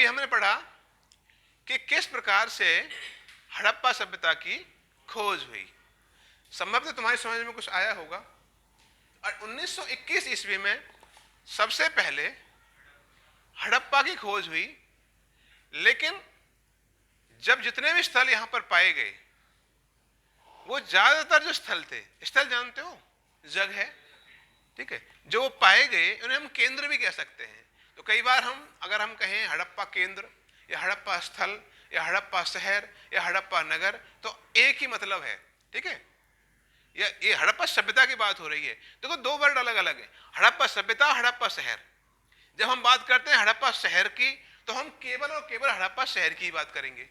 अभी हमने पढ़ा कि किस प्रकार से हड़प्पा सभ्यता की खोज हुई। संभवतः तुम्हारी समझ में कुछ आया होगा। और 1921 ईस्वी में सबसे पहले हड़प्पा की खोज हुई, लेकिन जब जितने भी स्थल यहां पर पाए गए वो ज्यादातर जो स्थल थे, स्थल जानते हो, जगह, ठीक है, जो पाए गए उन्हें हम केंद्र भी कह सकते हैं। तो कई बार अगर हम कहें हड़प्पा केंद्र या हड़प्पा स्थल या हड़प्पा शहर या हड़प्पा नगर, तो एक ही मतलब है, ठीक है। ये हड़प्पा सभ्यता की बात हो रही है। देखो दो वर्ड अलग अलग है, हड़प्पा सभ्यता, हड़प्पा शहर। जब हम बात करते हैं हड़प्पा शहर की तो हम केवल और केवल हड़प्पा शहर की बात करेंगे,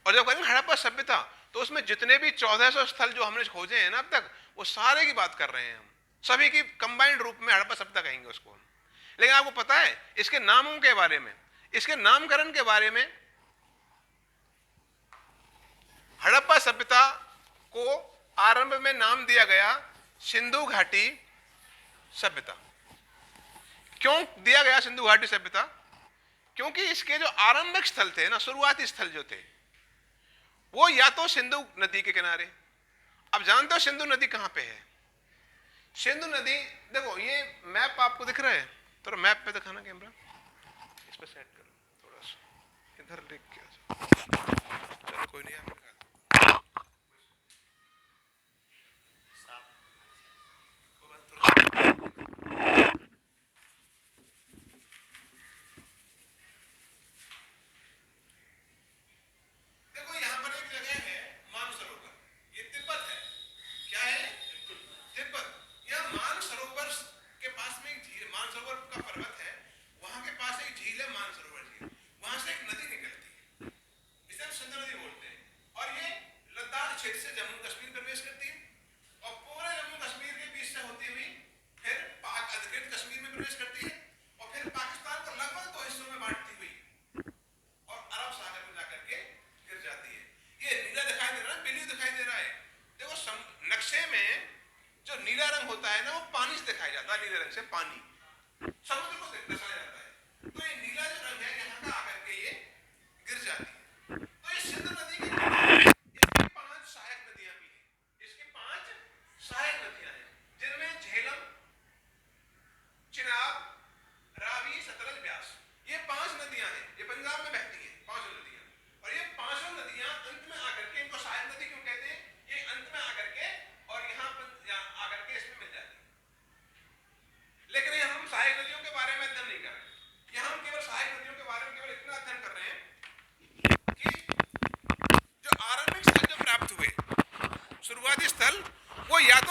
और जब करेंगे हड़प्पा सभ्यता तो उसमें जितने भी 1400 स्थल जो हमने खोजे हैं ना अब तक, वो सारे की बात कर रहे हैं हम, सभी की कंबाइंड रूप में हड़प्पा सभ्यता कहेंगे उसको। लेकिन आपको पता है इसके नामों के बारे में, इसके नामकरण के बारे में? हड़प्पा सभ्यता को आरंभ में नाम दिया गया सिंधु घाटी सभ्यता। क्यों दिया गया सिंधु घाटी सभ्यता? क्योंकि इसके जो आरंभिक स्थल थे ना, शुरुआती स्थल जो थे, वो या तो सिंधु नदी के किनारे। अब जानते हो सिंधु नदी कहां पे है? सिंधु नदी, देखो ये मैप आपको दिख रहा है, थोड़ा मैप पे दिखाना कैमरा, इस पे सेट करो थोड़ा सा, इधर लिख के, चलो कोई नहीं, आप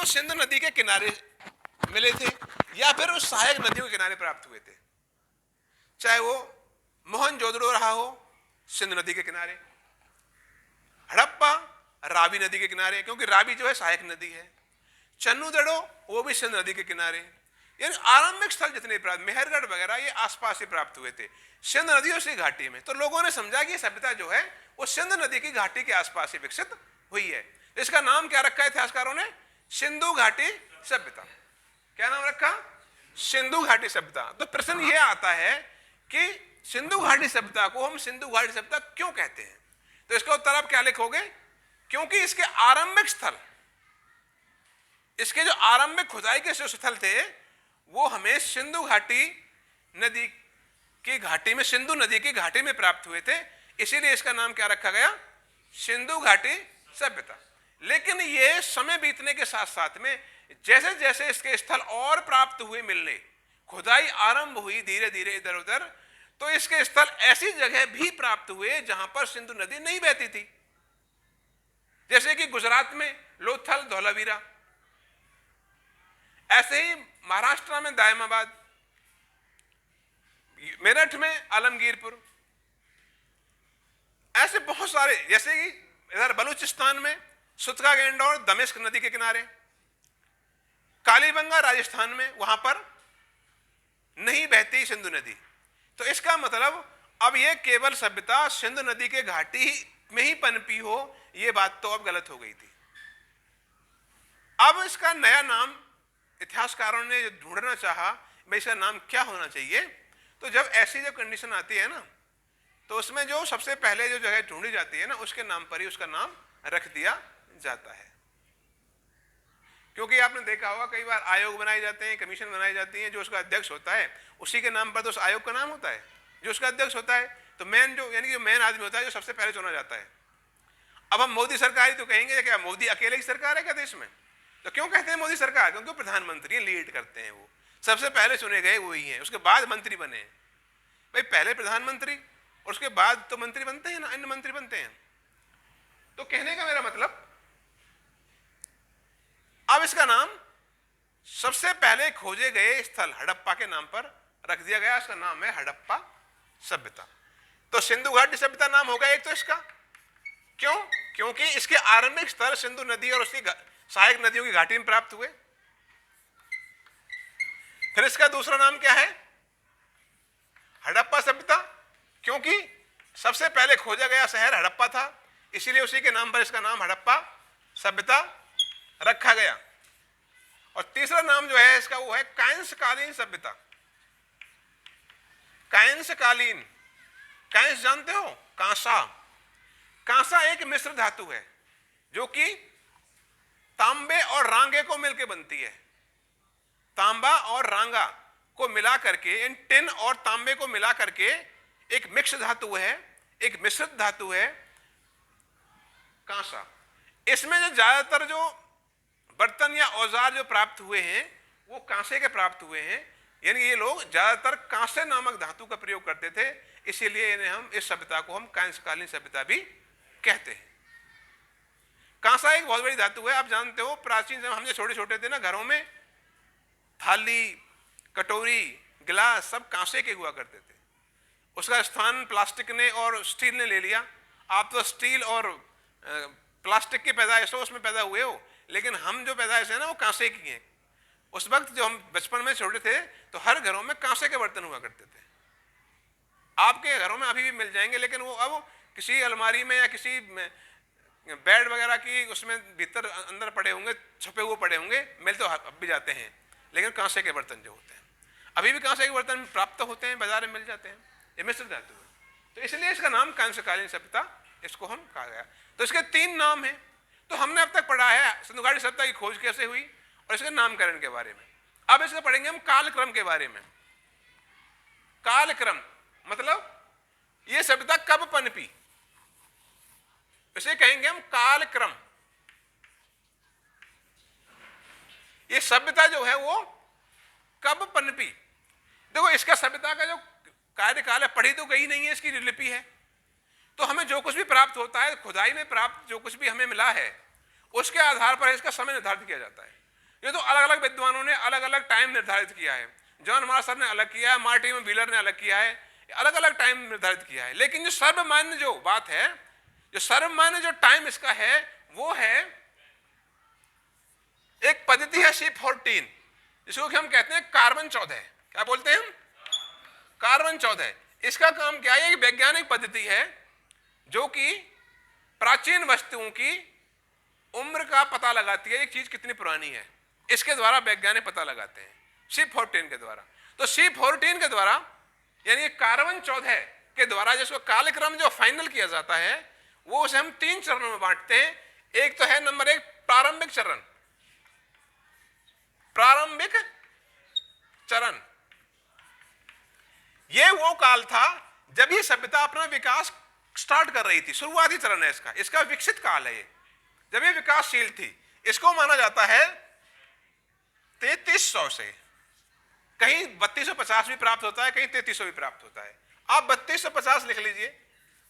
सिंधु नदी के किनारे मिले थे या फिर उस सहायक नदियों के किनारे प्राप्त हुए थे। चाहे वो मोहनजोदड़ो रहा हो सिंधु नदी के किनारे, हड़प्पा रावी नदी के किनारे, क्योंकि रावी जो है सहायक नदी है, चन्नूदड़ो वो भी सिंधु नदी के किनारे। यानी आरंभिक स्थल जितने प्राप्त, मेहरगढ़ वगैरह, ये आसपास ही प्राप्त हुए थे सिंधु नदियों से घाटी में। तो लोगों ने समझा कि सभ्यता जो है वो सिंधु नदी की घाटी के आसपास ही विकसित हुई है। इसका नाम क्या रखा है इतिहासकारों ने? सिंधु घाटी सभ्यता। क्या नाम रखा? सिंधु घाटी सभ्यता। तो प्रश्न यह आता है कि सिंधु घाटी सभ्यता को हम सिंधु घाटी सभ्यता क्यों कहते हैं? तो इसका उत्तर आप क्या लिखोगे? क्योंकि इसके आरंभिक स्थल, इसके जो आरंभिक खुदाई के स्थल थे वो हमें सिंधु घाटी नदी की घाटी में, सिंधु नदी की घाटी में प्राप्त हुए थे, इसीलिए इसका नाम क्या रखा गया? सिंधु घाटी सभ्यता। लेकिन ये समय बीतने के साथ साथ में जैसे जैसे इसके स्थल और प्राप्त हुए मिलने, खुदाई आरंभ हुई धीरे धीरे इधर उधर, तो इसके स्थल ऐसी जगह भी प्राप्त हुए जहां पर सिंधु नदी नहीं बहती थी, जैसे कि गुजरात में लोथल, धौलावीरा, ऐसे ही महाराष्ट्र में दायमाबाद, मेरठ में आलमगीरपुर, ऐसे बहुत सारे, जैसे कि इधर बलूचिस्तान में सुतका गेंडौर दमिश्क नदी के किनारे, कालीबंगा राजस्थान में, वहां पर नहीं बहती सिंधु नदी। तो इसका मतलब अब यह केवल सभ्यता सिंधु नदी के घाटी में ही पनपी हो, यह बात तो अब गलत हो गई थी। अब इसका नया नाम इतिहासकारों ने ढूंढना चाहा, भाई इसका नाम क्या होना चाहिए। तो जब ऐसी जब कंडीशन आती है ना तो उसमें जो सबसे पहले जो जगह ढूंढी जाती है ना, उसके नाम पर ही उसका नाम रख दिया जाता है। क्योंकि आपने देखा होगा कई बार आयोग बनाए जाते हैं, कमीशन बनाई जाती है, जो उसका अध्यक्ष होता है उसी के नाम पर तो उस आयोग का नाम होता है, जो उसका अध्यक्ष होता है। तो मेन जो यानी कि मेन आदमी होता है जो सबसे पहले चुना जाता है। अब हम मोदी सरकार ही तो कहेंगे, क्या मोदी अकेले ही सरकार है क्या देश में? तो क्यों कहते हैं मोदी सरकार? क्योंकि प्रधानमंत्री लीड करते हैं, वो सबसे पहले चुने गए वही हैं, उसके बाद मंत्री बने हैं। भाई पहले प्रधानमंत्री और उसके बाद तो मंत्री बनते हैं ना, अन्य मंत्री बनते हैं। तो कहने का मेरा मतलब, अब इसका नाम सबसे पहले खोजे गए स्थल हड़प्पा के नाम पर रख दिया गया, इसका नाम है हड़प्पा सभ्यता। तो सिंधु घाटी सभ्यता नाम होगा एक तो इसका। क्यों? क्योंकि इसके आरंभिक स्तर सिंधु नदी और उसकी सहायक नदियों की घाटी में प्राप्त हुए। फिर इसका दूसरा नाम क्या है? हड़प्पा सभ्यता, क्योंकि सबसे पहले खोजा गया शहर हड़प्पा था, इसीलिए उसी के नाम पर इसका नाम हड़प्पा सभ्यता रखा गया। और तीसरा नाम जो है इसका वो है कांस्यकालीन सभ्यता। कांस्यकालीन, कांस्य जानते हो? कांसा। कांसा एक मिश्र धातु है जो कि तांबे और रांगे को मिलकर बनती है। तांबा और रांगा को मिला करके, इन टिन और तांबे को मिला करके एक मिक्स धातु है, एक मिश्रित धातु है कांसा। इसमें जो ज्यादातर जो बर्तन या औजार जो प्राप्त हुए हैं वो कांसे के प्राप्त हुए हैं, यानी ये लोग ज्यादातर कांसे नामक धातु का प्रयोग करते थे, इसीलिए इन्हें हम इस सभ्यता को हम कांस्यकालीन सभ्यता भी कहते हैं। कांसा एक बहुत बड़ी धातु है। आप जानते हो प्राचीन समय हम जो छोटे छोटे थे ना, घरों में थाली, कटोरी, गिलास सब कांसे के हुआ करते थे। उसका स्थान प्लास्टिक ने और स्टील ने ले लिया। आप तो स्टील और प्लास्टिक की पैदाइश हो, उसमें पैदा हुए हो, लेकिन हम जो पैदाइश है ना वो कांसे की है। उस वक्त जो हम बचपन में छोटे थे तो हर घरों में कांसे के बर्तन हुआ करते थे। आपके घरों में अभी भी मिल जाएंगे, लेकिन वो अब किसी अलमारी में या किसी बेड वगैरह की उसमें भीतर अंदर पड़े होंगे, छुपे हुए पड़े होंगे, मिल तो अब भी जाते हैं, लेकिन कांसे के बर्तन जो होते हैं अभी भी कांसे के बर्तन प्राप्त होते हैं, बाजार में मिल जाते हैं। ये मिश्र धातु है, तो इसलिए इसका नाम कांस्यकालीन सभ्यता इसको हम कहा गया। तो इसके तीन नाम हैं। तो हमने अब तक पढ़ा है सिंधु घाटी सभ्यता की खोज कैसे हुई और इसके नामकरण के बारे में। अब इससे पढ़ेंगे हम कालक्रम के बारे में। कालक्रम मतलब ये सभ्यता कब पनपी, इसे कहेंगे हम कालक्रम। ये सभ्यता जो है वो कब पनपी। देखो इसका सभ्यता का जो कार्यकाल है, पढ़ी तो गई नहीं है, इसकी लिपि है। तो हमें जो कुछ भी प्राप्त होता है, खुदाई में प्राप्त जो कुछ भी हमें मिला है, उसके आधार पर इसका समय निर्धारित किया जाता है। ये तो अलग अलग विद्वानों ने अलग अलग टाइम निर्धारित किया है। जॉन मार्शल ने अलग किया है, मार्टिन व्हीलर ने अलग किया है, अलग अलग टाइम निर्धारित किया है। लेकिन जो सर्वमान्य जो बात है, जो सर्वमान्य जो टाइम इसका है, वो है एक पद्धति है C14, जिसको कि हम कहते हैं कार्बन 14। क्या बोलते हैं हम? कार्बन 14। इसका काम क्या है? एक वैज्ञानिक पद्धति है जो कि प्राचीन वस्तुओं की उम्र का पता लगाती है, एक चीज कितनी पुरानी है, इसके द्वारा वैज्ञानिक पता लगाते हैं C14 के द्वारा। तो C14 के द्वारा यानी कार्बन 14 के द्वारा जिसको कालक्रम जो फाइनल किया जाता है, वो उसे हम 3 चरणों में बांटते हैं। एक तो है नंबर 1 प्रारंभिक चरण। प्रारंभिक चरण ये वो काल था जब ये सभ्यता अपना विकास स्टार्ट कर रही थी, शुरुआती चरण है इसका, इसका विकसित काल है ये, जब ये विकासशील थी। इसको माना जाता है 3300 से, कहीं 3250 भी प्राप्त होता है, कहीं 3300 भी प्राप्त होता है। आप 3250 लिख लीजिए।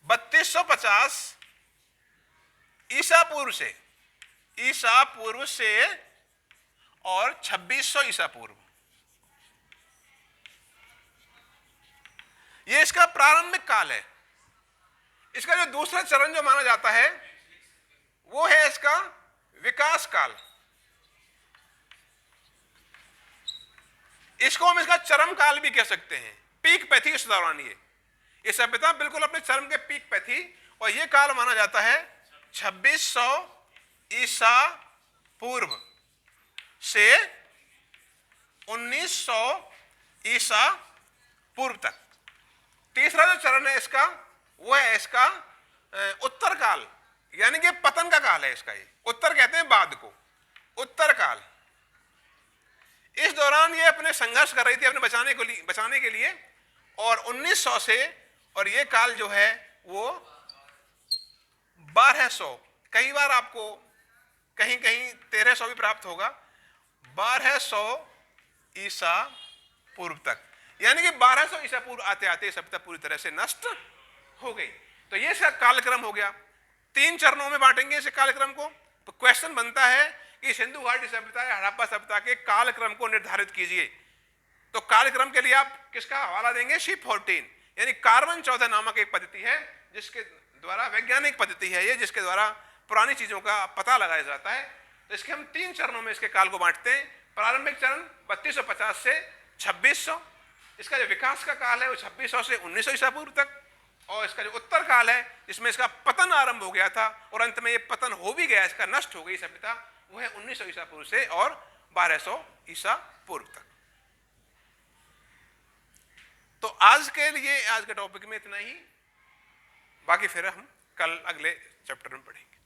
3250 ईसा पूर्व से और 2600 ईसा पूर्व, ये इसका प्रारंभिक काल है। इसका जो दूसरा चरण जो माना जाता है वो है इसका विकास काल। इसको हम इसका चरम काल भी कह सकते हैं, पीक पे थी इस दौरान। ये सभ्यता बिल्कुल अपने चरम के पीक पे थी, और ये काल माना जाता है 2600 ईसा पूर्व से 1900 ईसा पूर्व तक। तीसरा जो चरण है इसका वो है इसका उत्तर काल, यानी कि पतन का काल है इसका। ये उत्तर कहते हैं बाद को, उत्तर काल। इस दौरान ये अपने संघर्ष कर रही थी अपने बचाने के लिए। और 1900 से, और ये काल जो है वो 1200, कई बार आपको कहीं कहीं 1300 भी प्राप्त होगा, 1200 ईसा पूर्व तक, यानी कि 1200 ईसा पूर्व आते आते सभ्यता पूरी तरह से नष्ट हो गई। तो ये इसका कालक्रम हो गया। 3 चरणों में बांटेंगे इस कालक्रम को। तो क्वेश्चन बनता है कि सिंधु घाटी सभ्यता या हड़प्पा सभ्यता के कालक्रम को निर्धारित कीजिए। तो कालक्रम के लिए आप किसका हवाला देंगे? C14, यानी कार्बन 14 नामक एक पद्धति है, जिसके द्वारा, वैज्ञानिक पद्धति है ये, जिसके द्वारा पुरानी चीजों का पता लगाया जाता है। तो इसके हम 3 चरणों में इसके काल को बांटते हैं। प्रारंभिक चरण 3250 से 2600, इसका जो विकास का काल है वो 2600 से 1900 ईसा पूर्व तक, और इसका जो उत्तर काल है जिसमें इसका पतन आरंभ हो गया था और अंत में ये पतन हो भी गया, इसका नष्ट हो गई सभ्यता, वो है 1900 ईसा पूर्व से और 1200 ईसा पूर्व तक। तो आज के लिए, आज के टॉपिक में इतना ही, बाकी फिर हम कल अगले चैप्टर में पढ़ेंगे।